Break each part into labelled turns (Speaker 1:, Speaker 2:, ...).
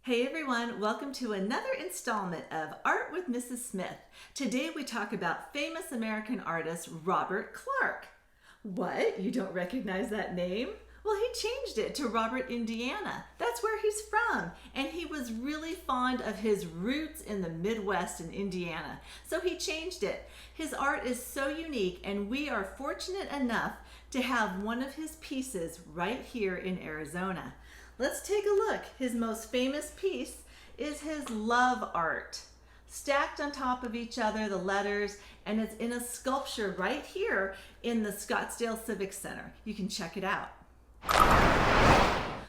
Speaker 1: Hey everyone, welcome to another installment of Art with Mrs. Smith. Today we talk about famous American artist Robert Clark. What? You don't recognize that name? Well, he changed it to Robert Indiana. That's where he's from. And he was really fond of his roots in the Midwest in Indiana. So he changed it. His art is so unique, and we are fortunate enough to have one of his pieces right here in Arizona. Let's take a look. His most famous piece is his love art. Stacked on top of each other, the letters, and it's in a sculpture right here in the Scottsdale Civic Center. You can check it out.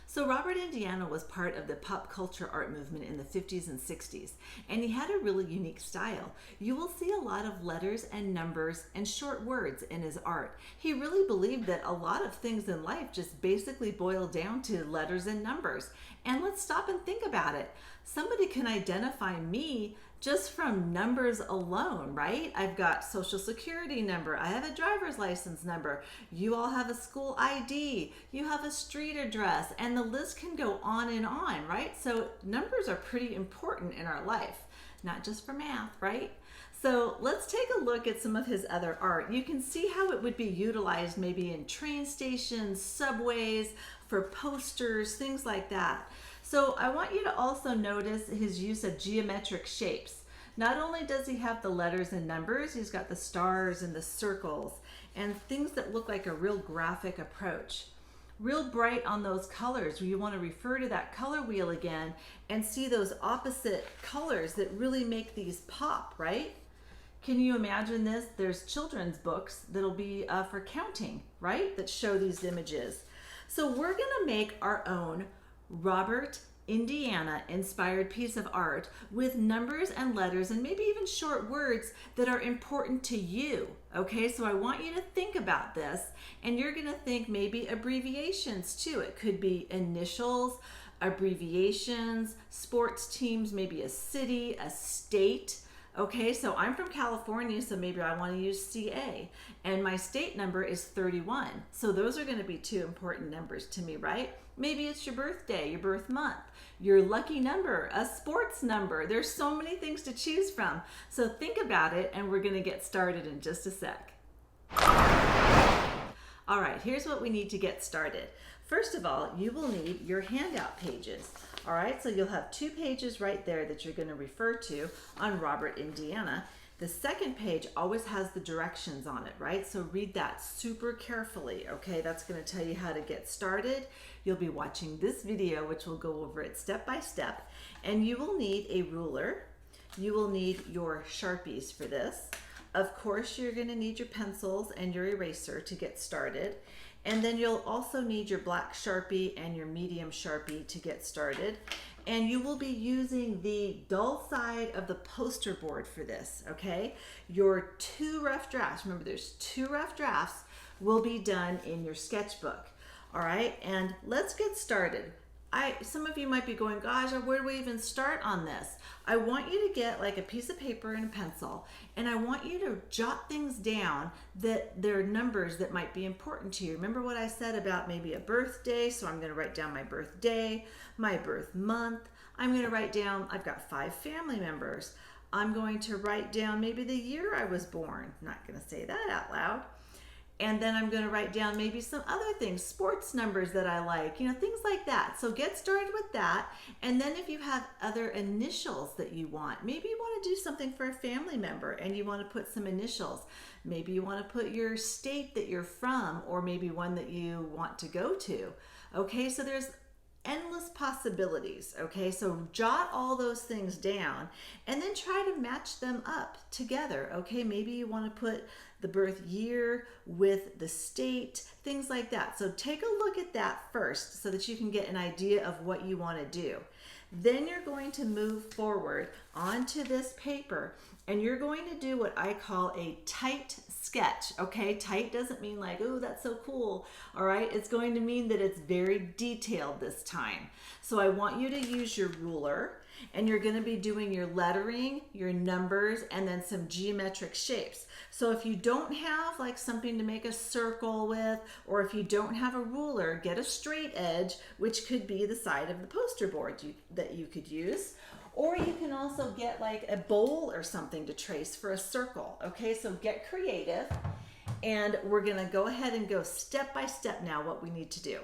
Speaker 1: So Robert Indiana was part of the pop culture art movement in the 50s and 60s, and he had a really unique style. You will see a lot of letters and numbers and short words in his art. He really believed that a lot of things in life just basically boil down to letters and numbers. And let's stop and think about it. Somebody can identify me just from numbers alone, right? I've got social security number, I have a driver's license number, you all have a school ID, you have a street address, and the list can go on, right? So numbers are pretty important in our life, not just for math, right? So let's take a look at some of his other art. You can see how it would be utilized maybe in train stations, subways, for posters, things like that. So I want you to also notice his use of geometric shapes. Not only does he have the letters and numbers, he's got the stars and the circles and things that look like a real graphic approach. Real bright on those colors, where you want to refer to that color wheel again and see those opposite colors that really make these pop, right? Can you imagine this? There's children's books that'll be for counting, right? That show these images. So we're gonna make our own Robert Indiana inspired piece of art with numbers and letters and maybe even short words that are important to you. Okay, so I want you to think about this, and you're gonna think maybe abbreviations too. It could be initials, abbreviations, sports teams, maybe a city, a state. Okay, so I'm from California, so maybe I want to use CA, and my state number is 31. So those are going to be two important numbers to me, right? Maybe it's your birthday, your birth month, your lucky number, a sports number. There's so many things to choose from. So think about it, and we're going to get started in just a sec. All right, here's what we need to get started. First of all, you will need your handout pages. All right, so you'll have 2 pages right there that you're going to refer to on Robert Indiana. The second page always has the directions on it, right? So read that super carefully, okay? That's going to tell you how to get started. You'll be watching this video, which will go over it step by step, and you will need a ruler. You will need your Sharpies for this. Of course, you're going to need your pencils and your eraser to get started. And then you'll also need your black Sharpie and your medium Sharpie to get started. And you will be using the dull side of the poster board for this, okay? Your 2 rough drafts, remember there's 2 rough drafts, will be done in your sketchbook. All right, and let's get started. Some of you might be going, gosh, where do we even start on this? I want you to get like a piece of paper and a pencil, and I want you to jot things down that there are numbers that might be important to you. Remember what I said about maybe a birthday? So I'm going to write down my birthday, my birth month. I'm going to write down, I've got 5 family members. I'm going to write down maybe the year I was born. I'm not going to say that out loud. And then I'm going to write down maybe some other things, sports numbers that I like, things like that. So get started with that. And then if you have other initials that you want, maybe you want to do something for a family member and you want to put some initials. Maybe you want to put your state that you're from, or maybe one that you want to go to. Okay, so there's endless possibilities. Okay, so jot all those things down and then try to match them up together. Okay, maybe you want to put the birth year with the state, things like that. So take a look at that first so that you can get an idea of what you want to do. Then you're going to move forward onto this paper, and you're going to do what I call a tight sketch. Okay, tight doesn't mean like, oh, that's so cool. All right, it's going to mean that it's very detailed this time. So I want you to use your ruler, and you're going to be doing your lettering, your numbers, and then some geometric shapes. So if you don't have like something to make a circle with, or if you don't have a ruler, get a straight edge, which could be the side of the poster board that you could use. Or you can also get like a bowl or something to trace for a circle. Okay, so get creative. And we're gonna go ahead and go step by step now what we need to do.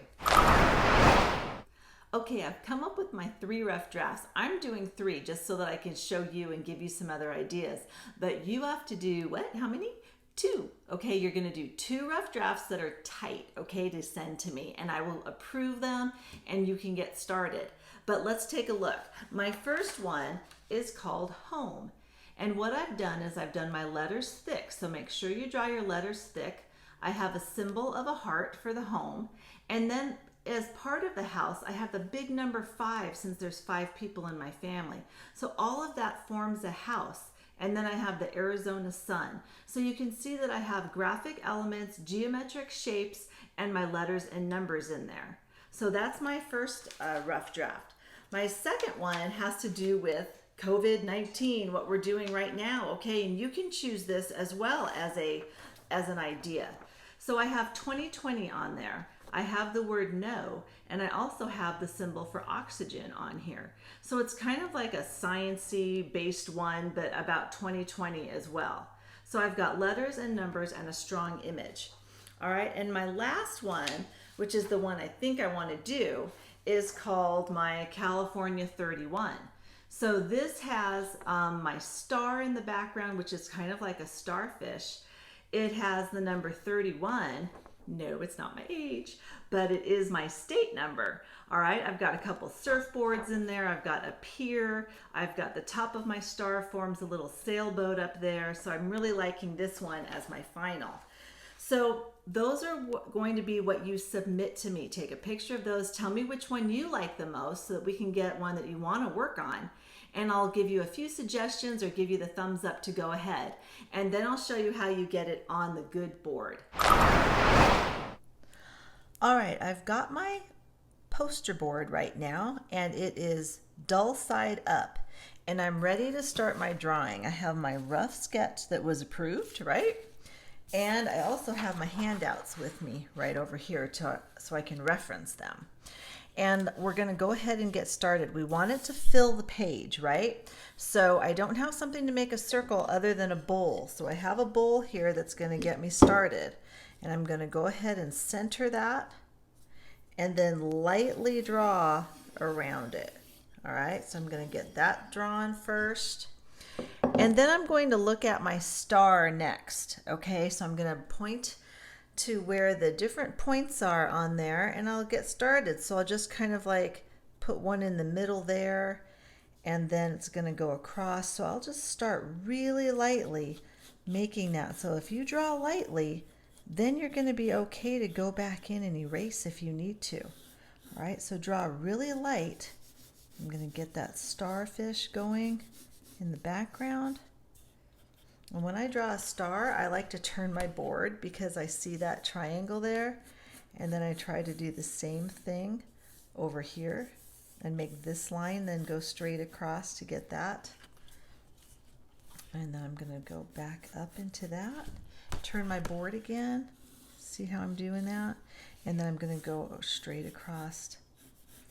Speaker 1: Okay, I've come up with my 3 rough drafts. I'm doing 3 just so that I can show you and give you some other ideas. But you have to do what? How many? 2. Okay, you're gonna do 2 rough drafts that are tight, okay, to send to me. And I will approve them and you can get started. But let's take a look. My first one is called Home. And what I've done is I've done my letters thick. So make sure you draw your letters thick. I have a symbol of a heart for the home. And then as part of the house, I have the big number 5 since there's 5 people in my family. So all of that forms a house. And then I have the Arizona sun. So you can see that I have graphic elements, geometric shapes, and my letters and numbers in there. So that's my first rough draft. My second one has to do with COVID-19, what we're doing right now, okay? And you can choose this as well as an idea. So I have 2020 on there. I have the word no, and I also have the symbol for oxygen on here. So it's kind of like a science-y based one, but about 2020 as well. So I've got letters and numbers and a strong image. All right, and my last one, which is the one I think I want to do, is called my California 31. So this has my star in the background, which is kind of like a starfish. It has the number 31. No, it's not my age, but it is my state number. All right, I've got a couple surfboards in there. I've got a pier. I've got the top of my star forms a little sailboat up there. So I'm really liking this one as my final. So those are going to be what you submit to me. Take a picture of those. Tell me which one you like the most so that we can get one that you want to work on. And I'll give you a few suggestions or give you the thumbs up to go ahead. And then I'll show you how you get it on the good board. All right, I've got my poster board right now, and it is dull side up. And I'm ready to start my drawing. I have my rough sketch that was approved, right? And I also have my handouts with me right over here so I can reference them. And we're going to go ahead and get started. We want it to fill the page, right? So I don't have something to make a circle other than a bowl. So I have a bowl here that's going to get me started. And I'm going to go ahead and center that and then lightly draw around it. All right, so I'm going to get that drawn first. And then I'm going to look at my star next. Okay, so I'm going to point to where the different points are on there and I'll get started. So I'll just kind of like put one in the middle there and then it's going to go across. So I'll just start really lightly making that. So if you draw lightly, then you're going to be okay to go back in and erase if you need to. All right, so draw really light. I'm going to get that starfish going in the background. And when I draw a star, I like to turn my board because I see that triangle there. And then I try to do the same thing over here and make this line then go straight across to get that. And then I'm going to go back up into that, turn my board again. See how I'm doing that? And then I'm going to go straight across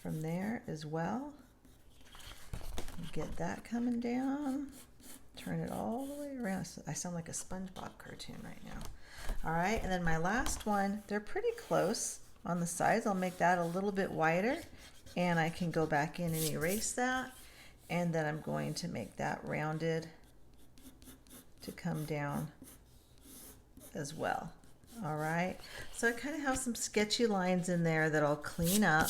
Speaker 1: from there as well. Get that coming down. Turn it all the way around. I sound like a SpongeBob cartoon right now. All right, and then my last one, they're pretty close on the sides. I'll make that a little bit wider and I can go back in and erase that. And then I'm going to make that rounded to come down as well. All right, so I kind of have some sketchy lines in there that I'll clean up.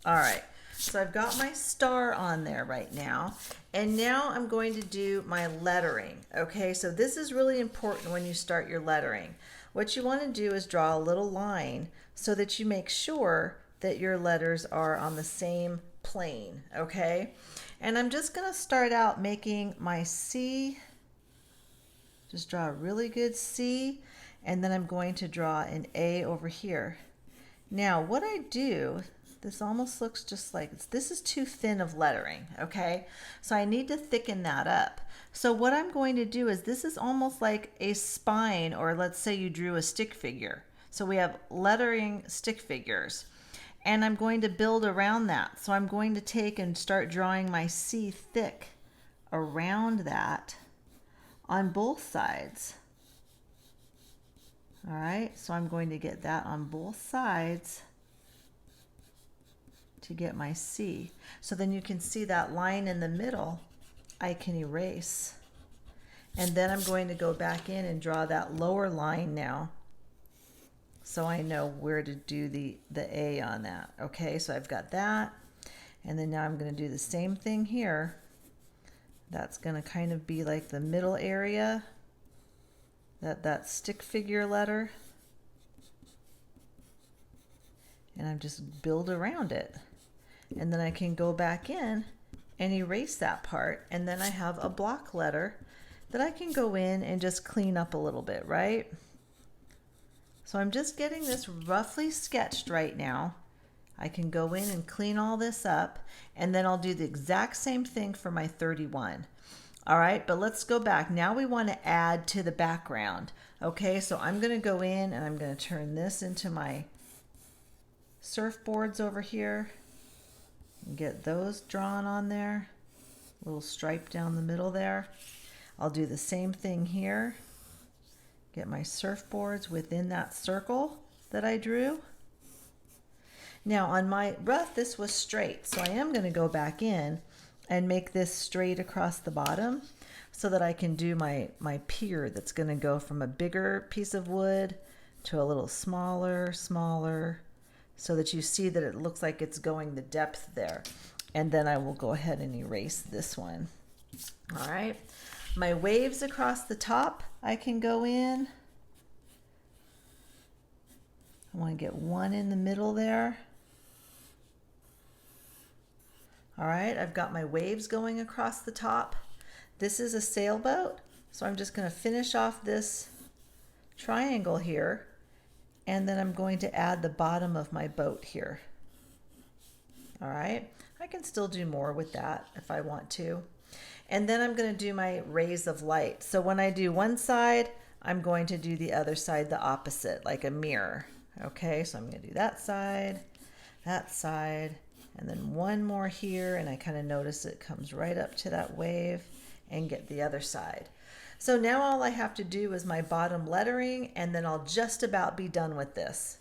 Speaker 1: All right. So I've got my star on there right now, and now I'm going to do my lettering. Okay, so this is really important when you start your lettering. What you want to do is draw a little line so that you make sure that your letters are on the same plane, okay? And I'm just going to start out making my C. Just draw a really good C, and then I'm going to draw an A over here. Now, what I do This almost looks just like, this is too thin of lettering, okay? So I need to thicken that up. So what I'm going to do is, this is almost like a spine, or let's say you drew a stick figure. So we have lettering stick figures, and I'm going to build around that. So I'm going to take and start drawing my C thick around that on both sides. All right, so I'm going to get that on both sides to get my C. So then you can see that line in the middle I can erase. And then I'm going to go back in and draw that lower line now, so I know where to do the A on that. Okay, so I've got that. And then now I'm going to do the same thing here. That's going to kind of be like the middle area, that stick figure letter. And I'm just build around it. And then I can go back in and erase that part. And then I have a block letter that I can go in and just clean up a little bit, right? So I'm just getting this roughly sketched right now. I can go in and clean all this up, and then I'll do the exact same thing for my 31. All right, but let's go back. Now we want to add to the background. Okay, so I'm going to go in and I'm going to turn this into my surfboards over here and get those drawn on there. Little stripe down the middle there. I'll do the same thing here. Get my surfboards within that circle that I drew. Now on my rough, this was straight, so I am going to go back in and make this straight across the bottom so that I can do my pier that's going to go from a bigger piece of wood to a little smaller, so that you see that it looks like it's going the depth there. And then I will go ahead and erase this one. All right. My waves across the top, I can go in. I want to get one in the middle there. All right, I've got my waves going across the top. This is a sailboat, so I'm just going to finish off this triangle here, and then I'm going to add the bottom of my boat here. All right, I can still do more with that if I want to. And then I'm going to do my rays of light. So when I do one side, I'm going to do the other side the opposite, like a mirror. Okay, so I'm going to do that side, and then one more here, and I kind of notice it comes right up to that wave, and get the other side. So now all I have to do is my bottom lettering, and then I'll just about be done with this.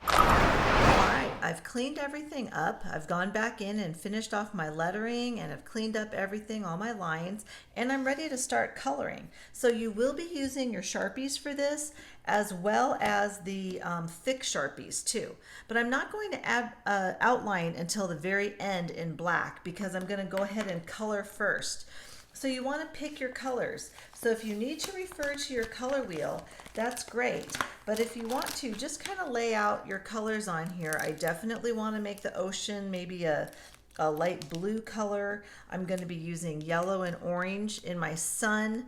Speaker 1: All right, I've cleaned everything up. I've gone back in and finished off my lettering, and I've cleaned up everything, all my lines, and I'm ready to start coloring. So you will be using your Sharpies for this, as well as the thick Sharpies too. But I'm not going to add outline until the very end in black, because I'm going to go ahead and color first. So you want to pick your colors. So if you need to refer to your color wheel, that's great. But if you want to, just kind of lay out your colors on here. I definitely want to make the ocean maybe a light blue color. I'm going to be using yellow and orange in my sun.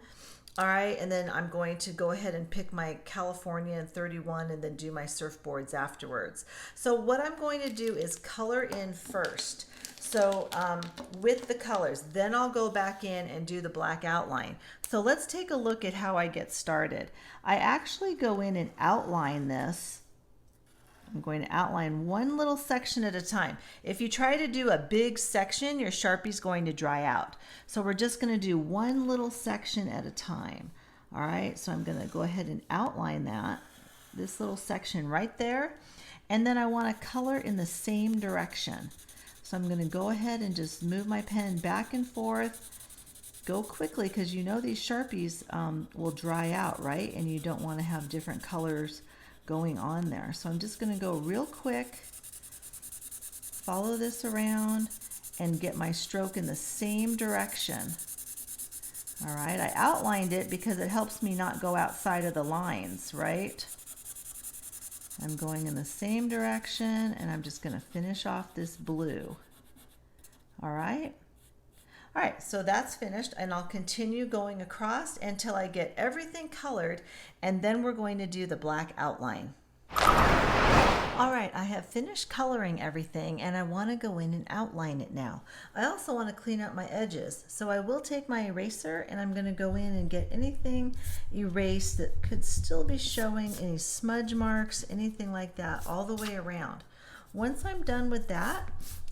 Speaker 1: All right, and then I'm going to go ahead and pick my California and 31 and then do my surfboards afterwards. So what I'm going to do is color in first. So with the colors, then I'll go back in and do the black outline. So let's take a look at how I get started. I actually go in and outline this. I'm going to outline one little section at a time. If you try to do a big section, your Sharpie's going to dry out. So we're just going to do one little section at a time. All right, so I'm going to go ahead and outline this little section right there. And then I want to color in the same direction. So I'm going to go ahead and just move my pen back and forth. Go quickly, because you know these Sharpies will dry out, right? And you don't want to have different colors going on there. So I'm just going to go real quick, follow this around, and get my stroke in the same direction. All right, I outlined it because it helps me not go outside of the lines, right? I'm going in the same direction, and I'm just going to finish off this blue. All right. All right, so that's finished, and I'll continue going across until I get everything colored, and then we're going to do the black outline. All right, I have finished coloring everything and I want to go in and outline it now. I also want to clean up my edges. So I will take my eraser and I'm going to go in and get anything erased that could still be showing, any smudge marks, anything like that, all the way around. Once I'm done with that,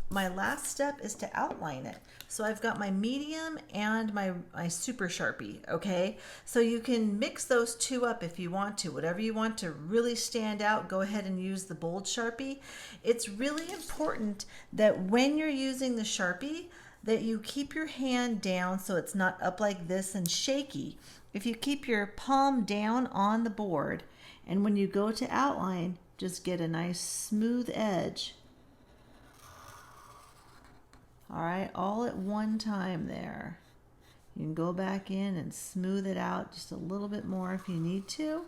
Speaker 1: my last step is to outline it. So I've got my medium and my super Sharpie, okay? So you can mix those two up if you want to. Whatever you want to really stand out, go ahead and use the bold Sharpie. It's really important that when you're using the Sharpie, that you keep your hand down so it's not up like this and shaky. If you keep your palm down on the board, and when you go to outline, just get a nice smooth edge. All right, all at one time there. You can go back in and smooth it out just a little bit more if you need to.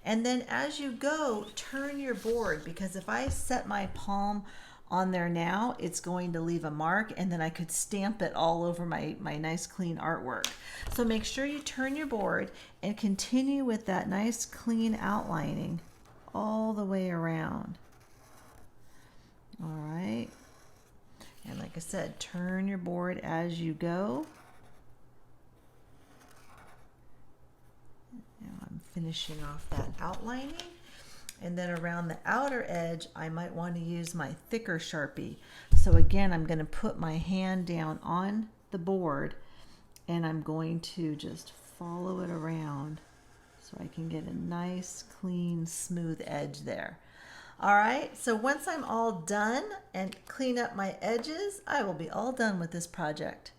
Speaker 1: And then as you go, turn your board, because if I set my palm on there now, it's going to leave a mark and then I could stamp it all over my nice clean artwork. So make sure you turn your board and continue with that nice clean outlining all the way around. All right. And like I said, turn your board as you go. Now I'm finishing off that outlining. And then around the outer edge, I might want to use my thicker Sharpie. So again, I'm going to put my hand down on the board and I'm going to just follow it around so I can get a nice, clean, smooth edge there. All right, so once I'm all done and clean up my edges, I will be all done with this project.